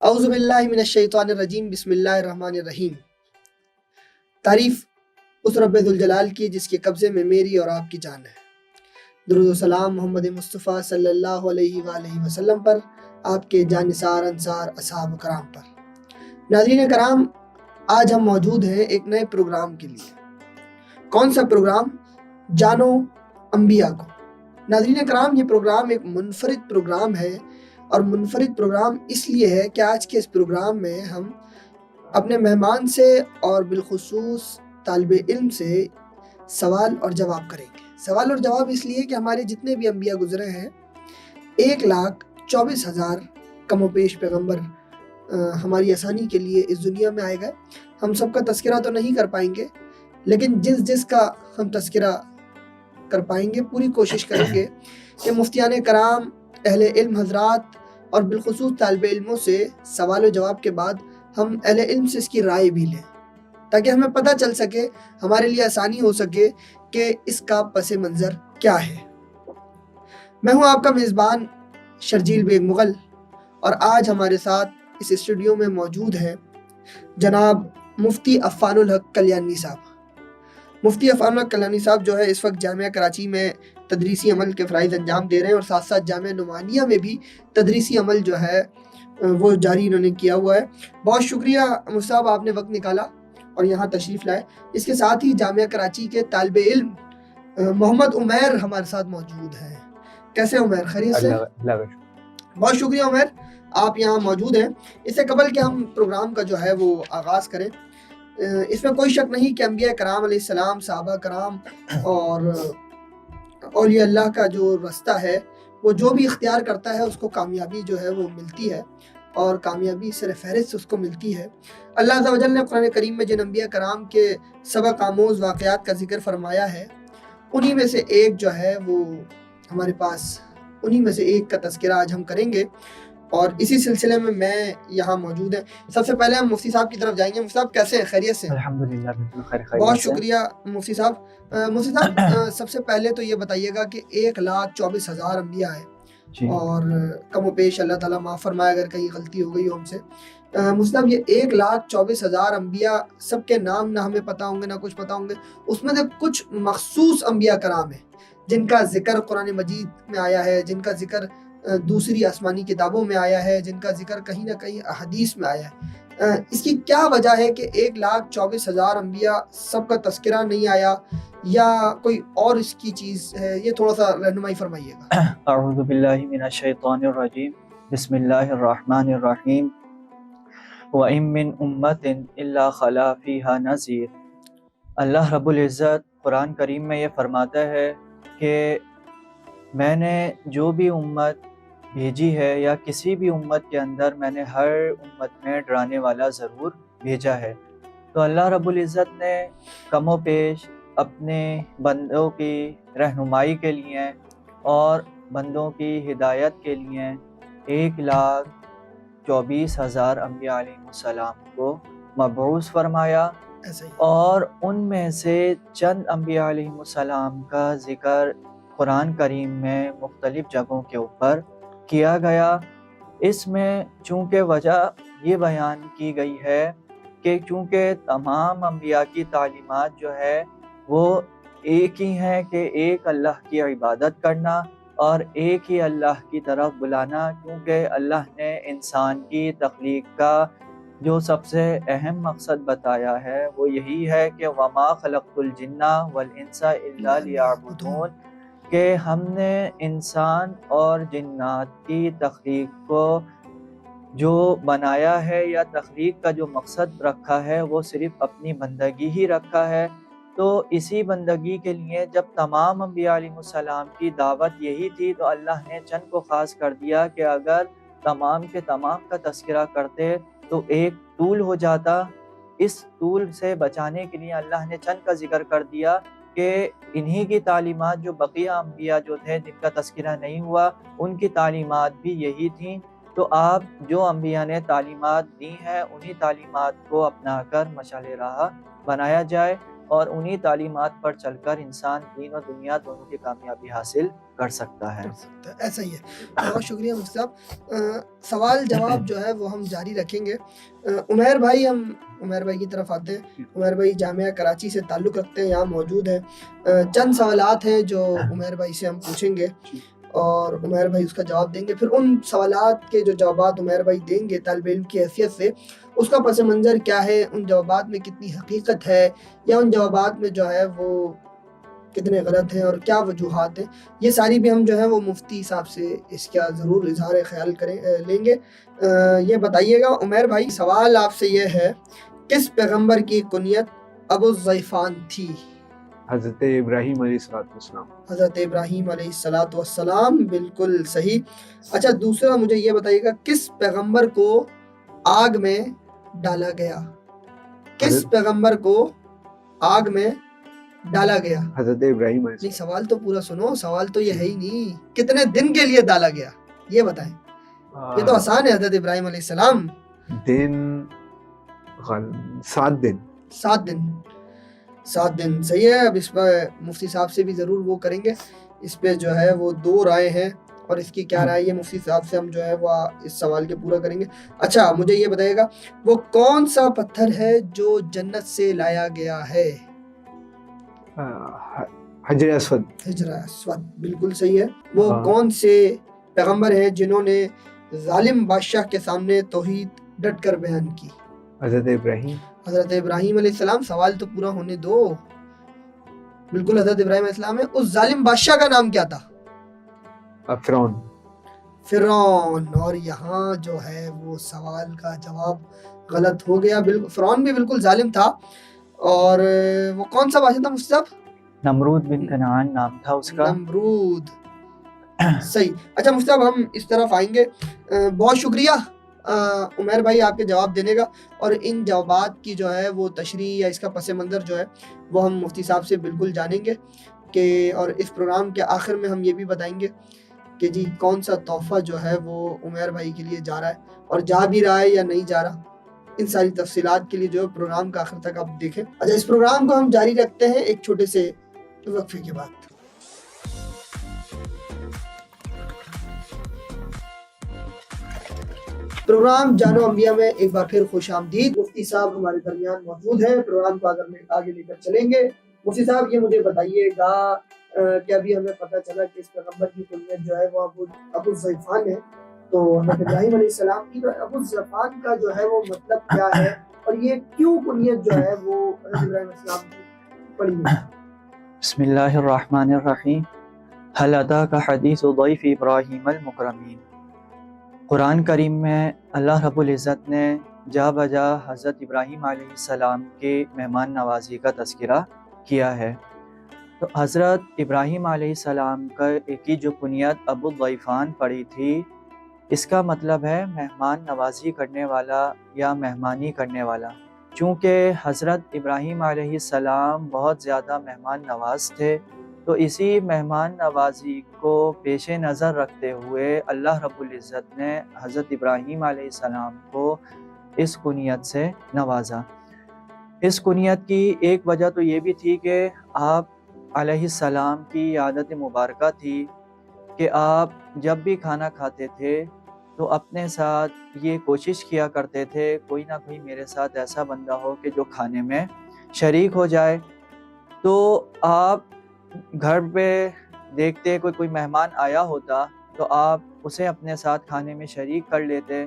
اعوذ باللہ من الشیطان الرجیم، بسم اللہ الرحمن الرحیم۔ تعریف اس رب ذوالجلال کی جس کے قبضے میں میری اور آپ کی جان ہے۔ درود و سلام محمد مصطفیٰ صلی اللہ علیہ وآلہ وسلم پر، آپ کے جانثار انصار اصحاب کرام پر۔ ناظرین کرام، آج ہم موجود ہیں ایک نئے پروگرام کے لیے۔ کون سا پروگرام؟ جانو انبیاء کو۔ ناظرین کرام، یہ پروگرام ایک منفرد پروگرام ہے، اور منفرد پروگرام اس لیے ہے کہ آج کے اس پروگرام میں ہم اپنے مہمان سے اور بالخصوص طالب علم سے سوال اور جواب کریں گے۔ سوال اور جواب اس لیے کہ ہمارے جتنے بھی انبیاء گزرے ہیں، 1,24,000 کم و بیش پیغمبر ہماری آسانی کے لیے اس دنیا میں آئے گئے۔ ہم سب کا تذکرہ تو نہیں کر پائیں گے، لیکن جس کا ہم تذکرہ کر پائیں گے پوری کوشش کریں گے کہ مفتیان کرام، اہل علم حضرات اور بالخصوص طالب علموں سے سوال و جواب کے بعد ہم اہل علم سے اس کی رائے بھی لیں، تاکہ ہمیں پتہ چل سکے، ہمارے لیے آسانی ہو سکے کہ اس کا پس منظر کیا ہے۔ میں ہوں آپ کا میزبان شرجیل بیگ مغل، اور آج ہمارے ساتھ اس اسٹوڈیو میں موجود ہیں جناب مفتی عفان الحق کلیانی صاحب۔ مفتی عفان الحق کلیانی صاحب جو ہے اس وقت جامعہ کراچی میں تدریسی عمل کے فرائض انجام دے رہے ہیں، اور ساتھ ساتھ جامعہ نعمانیہ میں بھی تدریسی عمل جو ہے وہ جاری انہوں نے کیا ہوا ہے۔ بہت شکریہ مفتی صاحب، آپ نے وقت نکالا اور یہاں تشریف لائے۔ اس کے ساتھ ہی جامعہ کراچی کے طالب علم محمد عمیر ہمارے ساتھ موجود ہیں۔ کیسے عمیر؟ خیریت سے؟ بہت شکریہ عمیر، آپ یہاں موجود ہیں۔ اس سے قبل کہ ہم پروگرام کا جو ہے وہ آغاز کریں، اس میں کوئی شک نہیں کہ انبیاء کرام علیہ السلام، صحابہ کرام اور اولیاء اللہ کا جو رستہ ہے وہ جو بھی اختیار کرتا ہے اس کو کامیابی جو ہے وہ ملتی ہے، اور کامیابی سر فہرست اس کو ملتی ہے۔ اللہ عز و جل نے قرآن کریم میں جن انبیاء کرام کے سبق آموز واقعات کا ذکر فرمایا ہے، انہی میں سے ایک جو ہے وہ ہمارے پاس، انہی میں سے ایک کا تذکرہ آج ہم کریں گے، اور اسی سلسلے میں یہاں موجود ہیں۔ سب سے پہلے ہم مفتی صاحب کی طرف جائیں گے۔ مفتی صاحب کیسے ہیں؟ خیریت سے؟ الحمدللہ بالکل خیر۔ بہت شکریہ مفتی صاحب۔ مفتی صاحب سب سے پہلے تو یہ بتائیے گا کہ 1,24,000 انبیاء ہیں، اور کم و بیش اللہ تعالیٰ معاف فرمائے اگر کہیں غلطی ہو گئی ہو ہم سے۔ مفتی صاحب، یہ 1,24,000 انبیاء، سب کے نام نہ ہمیں پتہ ہوں گے نہ کچھ پتہ ہوں گے، اس میں سے کچھ مخصوص انبیاء کرام ہیں جن کا ذکر قرآن مجید میں آیا ہے، جن کا ذکر دوسری آسمانی کتابوں میں آیا ہے، جن کا ذکر کہیں نہ کہیں احادیث میں آیا ہے۔ اس کی کیا وجہ ہے کہ 1,24,000 انبیاء سب کا تذکرہ نہیں آیا، یا کوئی اور اس کی چیز ہے؟ یہ تھوڑا سا رہنمائی فرمائیے گا۔ اعوذ باللہ من الشیطان الرجیم، بسم اللہ الرحمن الرحیم۔ وَإِن مِّنْ أُمَّةٍ إِلَّا خَلَا فِيهَا نَذِيرٌ۔ اللہ رب العزت قرآن کریم میں یہ فرماتا ہے کہ میں نے جو بھی امت بھیجی ہے، یا کسی بھی امت کے اندر میں نے ہر امت میں ڈرانے والا ضرور بھیجا ہے۔ تو اللہ رب العزت نے کم و بیش اپنے بندوں کی رہنمائی کے لیے اور بندوں کی ہدایت کے لیے 1,24,000 انبیاء علیہ السلام کو مبعوث فرمایا، اور ان میں سے چند انبیاء علیہ السلام کا ذکر قرآن کریم میں مختلف جگہوں کے اوپر کیا گیا۔ اس میں چونکہ وجہ یہ بیان کی گئی ہے کہ چونکہ تمام انبیاء کی تعلیمات جو ہے وہ ایک ہی ہیں کہ ایک اللہ کی عبادت کرنا اور ایک ہی اللہ کی طرف بلانا، کیونکہ اللہ نے انسان کی تخلیق کا جو سب سے اہم مقصد بتایا ہے وہ یہی ہے کہ وَمَا خَلَقْتُ الْجِنَّ وَالْإِنسَ إِلَّا لِيَعْبُدُونَ، کہ ہم نے انسان اور جنات کی تخلیق کو جو بنایا ہے یا تخلیق کا جو مقصد رکھا ہے وہ صرف اپنی بندگی ہی رکھا ہے۔ تو اسی بندگی کے لیے جب تمام انبیاء علیہ السلام کی دعوت یہی تھی، تو اللہ نے چند کو خاص کر دیا کہ اگر تمام کے تمام کا تذکرہ کرتے تو ایک طول ہو جاتا۔ اس طول سے بچانے کے لیے اللہ نے چند کا ذکر کر دیا کہ انہی کی تعلیمات جو بقیہ انبیاء جو تھے جن کا تذکرہ نہیں ہوا، ان کی تعلیمات بھی یہی تھیں۔ تو آپ جو انبیاء نے تعلیمات دی ہیں انہی تعلیمات کو اپنا کر مشعل راہ بنایا جائے، اور انہی تعلیمات پر چل کر انسان دین و دنیا دونوں کی کامیابی حاصل کر سکتا ہے۔ ایسا ہی ہے۔ بہت شکریہ مفتی صاحب۔ سوال جواب جو ہے وہ ہم جاری رکھیں گے۔ عمیر بھائی کی طرف آتے ہیں۔ عمیر بھائی جامعہ کراچی سے تعلق رکھتے ہیں، یہاں موجود ہیں۔ چند سوالات ہیں جو عمیر بھائی سے ہم پوچھیں گے اور عمیر بھائی اس کا جواب دیں گے۔ پھر ان سوالات کے جو جوابات عمیر بھائی دیں گے طالب علم کی حیثیت سے، اس کا پس منظر کیا ہے، ان جوابات میں کتنی حقیقت ہے یا ان جوابات میں جو ہے وہ کتنے غلط ہیں اور کیا وجوہات ہیں، یہ ساری بھی ہم جو ہے وہ مفتی صاحب سے اس کا ضرور اظہار خیال لیں گے۔ یہ بتائیے گا عمیر بھائی، سوال آپ سے یہ ہے، کس پیغمبر کی کنیت ابو الضیفان تھی؟ حضرت ابراہیم علیہ السلام۔ حضرت ابراہیم علیہ السلام، بالکل صحیح۔ اچھا، دوسرا مجھے یہ بتائیے گا، کس پیغمبر کو آگ میں ڈالا گیا؟ کس پیغمبر کو آگ میں ڈالا گیا؟ حضرت ابراہیم علیہ نہیں، سوال تو پورا سنو، سوال تو یہ ہے ہی نہیں، کتنے دن کے لیے ڈالا گیا یہ بتائیں۔ یہ تو آسان ہے، حضرت ابراہیم علیہ السلام 7 دن۔ 7 دن صحیح ہے۔ اب اس پر مفتی صاحب سے بھی ضرور وہ کریں گے، اس پہ جو ہے وہ 2 رائے ہیں اور اس کی کیا رائے ہے مفتی صاحب سے ہم جو ہے وہ اس سوال کے پورا کریں گے۔ اچھا، مجھے یہ بتائیے گا، وہ کون سا پتھر ہے جو جنت سے لایا گیا ہے؟ حجر اسود۔ حجر اسود، بالکل صحیح ہے۔ وہ کون سے پیغمبر ہیں جنہوں نے ظالم بادشاہ کے سامنے توحید ڈٹ کر بیان کی؟ حضرت ابراہیم۔ حضرت ابراہیم علیہ السلام۔ سوال تو پورا ہونے دو۔ بالکل حضرت ابراہیم علیہ السلام ہے۔ اس ظالم بادشاہ کا نام کیا تھا؟ فرعون۔ اور یہاں جو ہے وہ سوال کا جواب غلط ہو گیا۔ فرعون بھی بالکل ظالم تھا۔ اور وہ کون سا بادشاہ تھا مفتی صاحب؟ نمرود بن کنعان نام تھا اس کا۔ نمرود، صحیح۔ اچھا مفتی صاحب، ہم اس طرف آئیں گے۔ بہت شکریہ عمیر بھائی آپ کے جواب دینے کا، اور ان جوابات کی جو ہے وہ تشریح یا اس کا پس منظر جو ہے وہ ہم مفتی صاحب سے بالکل جانیں گے کہ، اور اس پروگرام کے آخر میں ہم یہ بھی بتائیں گے کہ جی کون سا تحفہ جو ہے وہ عمیر بھائی کے لیے جا رہا ہے اور جا بھی رہا ہے یا نہیں جا رہا۔ ان ساری تفصیلات کے لیے جو ہے پروگرام کا آخر تک آپ دیکھیں۔ اچھا، اس پروگرام کو ہم جاری رکھتے ہیں ایک چھوٹے سے وقفے کے بعد۔ پروگرام جانو انبیاء میں ایک بار پھر خوش آمدید۔ مفتی صاحب ہمارے درمیان موجود ہیں، پروگرام کو آگے لے کر چلیں گے۔ مفتی صاحب، یہ مجھے بتائیے گا کہ ابھی ہمیں پتہ چلا کہ اس پیغمبر کی کنیت جو ہے وہ ابو الضیفان ہے، تو حضرت ابراہیم علیہ السلام کی ابو الضیفان کا جو ہے وہ مطلب کیا ہے اور یہ کیوں کنیت جو ہے وہ حضرت ابراہیم علیہ السلام کی پڑی ہے؟ بسم اللہ الرحمن الرحیم۔ هل اتاک حدیث ضیف ابراہیم المکرمین۔ قرآن کریم میں اللہ رب العزت نے جا بجا حضرت ابراہیم علیہ السلام کے مہمان نوازی کا تذکرہ کیا ہے۔ تو حضرت ابراہیم علیہ السلام کی جو کنیت ابو الضیفان پڑی تھی، اس کا مطلب ہے مہمان نوازی کرنے والا یا مہمانی کرنے والا۔ چونکہ حضرت ابراہیم علیہ السلام بہت زیادہ مہمان نواز تھے، تو اسی مہمان نوازی کو پیش نظر رکھتے ہوئے اللہ رب العزت نے حضرت ابراہیم علیہ السلام کو اس کنیت سے نوازا۔ اس کنیت کی ایک وجہ تو یہ بھی تھی کہ آپ علیہ السلام کی عادت مبارکہ تھی کہ آپ جب بھی کھانا کھاتے تھے تو اپنے ساتھ یہ کوشش کیا کرتے تھے کوئی نہ کوئی میرے ساتھ ایسا بندہ ہو کہ جو کھانے میں شریک ہو جائے۔ تو آپ گھر پہ دیکھتے کوئی مہمان آیا ہوتا تو آپ اسے اپنے ساتھ کھانے میں شریک کر لیتے،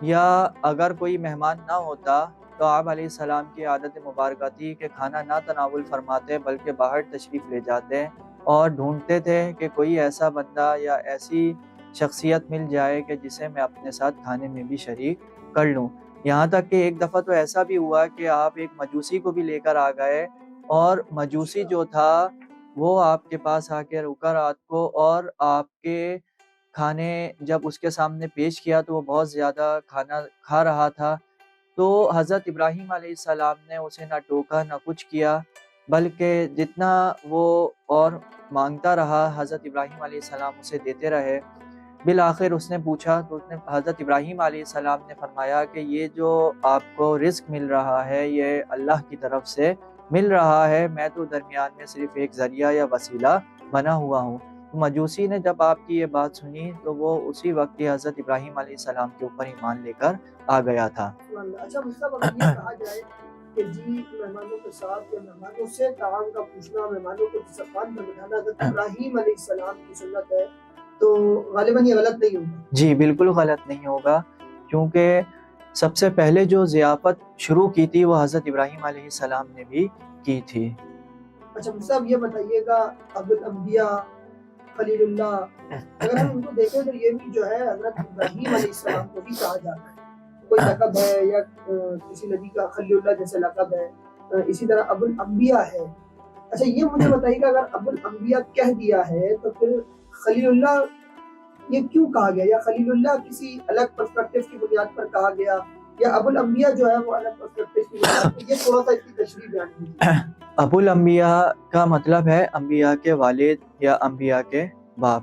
یا اگر کوئی مہمان نہ ہوتا تو آپ علیہ السلام کی عادت مبارکہ تھی کہ کھانا نہ تناول فرماتے بلکہ باہر تشریف لے جاتے اور ڈھونڈتے تھے کہ کوئی ایسا بندہ یا ایسی شخصیت مل جائے کہ جسے میں اپنے ساتھ کھانے میں بھی شریک کر لوں۔ یہاں تک کہ ایک دفعہ تو ایسا بھی ہوا کہ آپ ایک مجوسی کو بھی لے کر آ گئے، اور مجوسی جو تھا وہ آپ کے پاس آ کے رکا رات کو، اور آپ کے کھانے جب اس کے سامنے پیش کیا تو وہ بہت زیادہ کھانا کھا رہا تھا۔ تو حضرت ابراہیم علیہ السلام نے اسے نہ ٹوکا نہ کچھ کیا، بلکہ جتنا وہ اور مانگتا رہا حضرت ابراہیم علیہ السلام اسے دیتے رہے۔ بالآخر اس نے پوچھا تو حضرت ابراہیم علیہ السلام نے فرمایا کہ یہ جو آپ کو رزق مل رہا ہے یہ اللہ کی طرف سے مل رہا ہے، میں تو درمیان میں صرف ایک ذریعہ یا وسیلہ بنا ہوا ہوں۔ تو مجوسی نے جب آپ کی یہ بات سنی تو وہ اسی وقت ہی حضرت ابراہیم علیہ السلام کے اوپر ایمان لے کر آ گیا تھا۔ اچھا مصطفیٰ، اگر یہ کہا جائے کہ جی مہمانوں کے ساتھ یا مہمانوں سے طعام کا پوچھنا، مہمانوں کو دسترخوان پر بٹھانا حضرت ابراہیم علیہ السلام کی سنت ہے، تو غالباً یہ غلط نہیں ہوگا؟ جی بالکل غلط نہیں ہوگا، کیونکہ سب سے پہلے جو ضیافت شروع کی تھی وہ حضرت ابراہیم علیہ السلام نے بھی کی تھی۔ اچھا صاحب، یہ بتائیے گا ابو الانبیاء خلیل اللہ، اگر ہم ان کو دیکھیں تو یہ بھی جو ہے حضرت ابراہیم علیہ السلام کو بھی کہا جاتا ہے، کوئی لقب ہے یا کسی نبی کا خلیل اللہ جیسے لقب ہے، اسی طرح ابو الانبیاء ہے۔ اچھا یہ مجھے بتائیے گا، اگر ابو الانبیاء کہہ دیا ہے تو پھر خلیل اللہ یہ کیوں کہا گیا، یا خلیل اللہ کسی الگ پرسپیکٹو کی بنیاد پر کہا گیا، یا ابو الانبیاء جو ہے وہ الگ پرسپیکٹو کی بنیاد پر؟ یہ تھوڑا سا اس کی تشریح بیان کیجیے۔ ابو الانبیاء کا مطلب ہے انبیاء کے والد یا انبیاء کے باپ،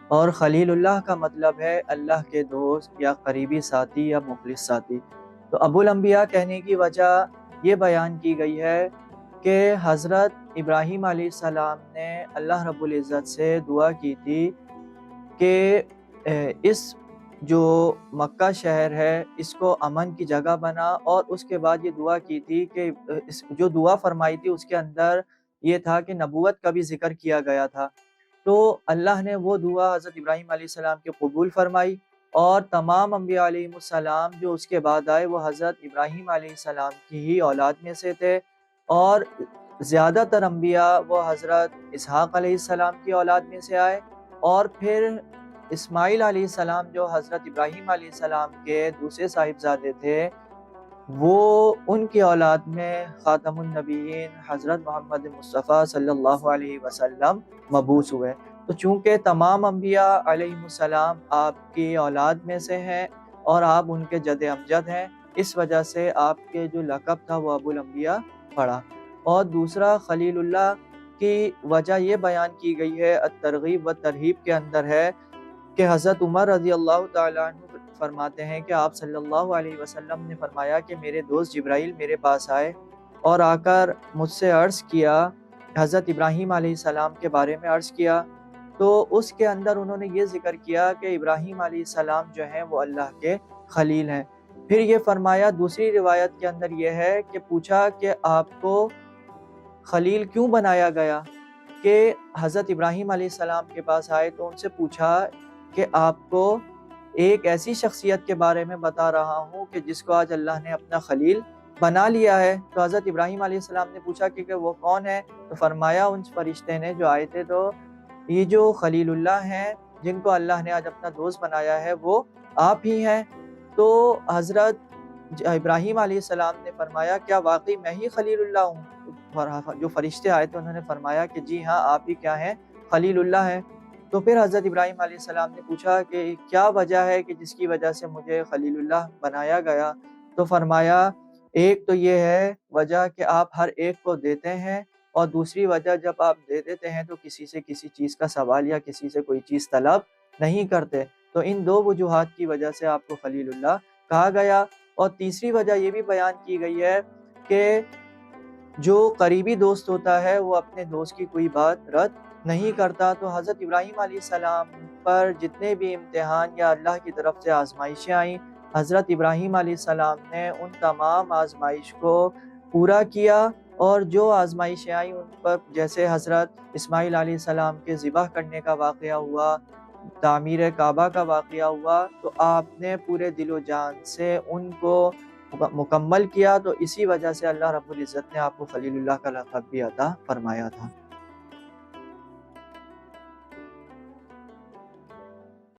اور خلیل اللہ کا مطلب ہے اللہ کے دوست یا قریبی ساتھی یا مخلص ساتھی۔ تو ابو الانبیاء کہنے کی وجہ یہ بیان کی گئی ہے کہ حضرت ابراہیم علیہ السلام نے اللہ رب العزت سے دعا کی تھی کہ اس جو مکہ شہر ہے اس کو امن کی جگہ بنا، اور اس کے بعد یہ دعا کی تھی کہ جو دعا فرمائی تھی اس کے اندر یہ تھا کہ نبوت کا بھی ذکر کیا گیا تھا، تو اللہ نے وہ دعا حضرت ابراہیم علیہ السلام کے قبول فرمائی، اور تمام انبیاء علیہ السلام جو اس کے بعد آئے وہ حضرت ابراہیم علیہ السلام کی ہی اولاد میں سے تھے، اور زیادہ تر انبیاء وہ حضرت اسحاق علیہ السلام کی اولاد میں سے آئے، اور پھر اسماعیل علیہ السلام جو حضرت ابراہیم علیہ السلام کے دوسرے صاحبزادے تھے، وہ ان کی اولاد میں خاتم النبیین حضرت محمد مصطفیٰ صلی اللہ علیہ وسلم مبعوث ہوئے۔ تو چونکہ تمام انبیاء علیہ السلام آپ کی اولاد میں سے ہیں اور آپ ان کے جد امجد ہیں، اس وجہ سے آپ کے جو لقب تھا وہ ابو الانبیاء پڑا۔ اور دوسرا خلیل اللہ کی وجہ یہ بیان کی گئی ہے الترغیب و ترہیب کے اندر ہے کہ حضرت عمر رضی اللہ تعالیٰ عنہ فرماتے ہیں کہ آپ صلی اللہ علیہ وسلم نے فرمایا کہ میرے دوست جبرائیل میرے پاس آئے اور آ کر مجھ سے عرض کیا، حضرت ابراہیم علیہ السلام کے بارے میں عرض کیا، تو اس کے اندر انہوں نے یہ ذکر کیا کہ ابراہیم علیہ السلام جو ہیں وہ اللہ کے خلیل ہیں۔ پھر یہ فرمایا، دوسری روایت کے اندر یہ ہے کہ پوچھا کہ آپ کو خلیل کیوں بنایا گیا، کہ حضرت ابراہیم علیہ السلام کے پاس آئے تو ان سے پوچھا کہ آپ کو ایک ایسی شخصیت کے بارے میں بتا رہا ہوں کہ جس کو آج اللہ نے اپنا خلیل بنا لیا ہے۔ تو حضرت ابراہیم علیہ السلام نے پوچھا کہ وہ کون ہے، تو فرمایا ان فرشتے نے جو آئے تھے، تو یہ جو خلیل اللہ ہیں جن کو اللہ نے آج اپنا دوست بنایا ہے وہ آپ ہی ہیں۔ تو حضرت ابراہیم علیہ السلام نے فرمایا، کیا واقعی میں ہی خلیل اللہ ہوں؟ جو فرشتے آئے تھے انہوں نے فرمایا کہ جی ہاں، آپ ہی کیا ہیں، خلیل اللہ ہیں۔ تو پھر حضرت ابراہیم علیہ السلام نے پوچھا کہ کیا وجہ ہے کہ جس کی وجہ سے مجھے خلیل اللہ بنایا گیا؟ تو فرمایا، ایک تو یہ ہے وجہ کہ آپ ہر ایک کو دیتے ہیں، اور دوسری وجہ جب آپ دے دیتے ہیں تو کسی سے کسی چیز کا سوال یا کسی سے کوئی چیز طلب نہیں کرتے۔ تو ان دو وجوہات کی وجہ سے آپ کو خلیل اللہ کہا گیا۔ اور تیسری وجہ یہ بھی بیان کی گئی ہے کہ جو قریبی دوست ہوتا ہے وہ اپنے دوست کی کوئی بات رد نہیں کرتا۔ تو حضرت ابراہیم علیہ السلام پر جتنے بھی امتحان یا اللہ کی طرف سے آزمائشیں آئیں، حضرت ابراہیم علیہ السلام نے ان تمام آزمائش کو پورا کیا، اور جو آزمائشیں آئیں ان پر جیسے حضرت اسماعیل علیہ السلام کے ذبح کرنے کا واقعہ ہوا، تعمیر کعبہ کا واقعہ ہوا، تو آپ نے پورے دل و جان سے ان کو مکمل کیا، تو اسی وجہ سے اللہ رب العزت نے آپ کو خلیل اللہ کا لقب بھی عطا فرمایا تھا۔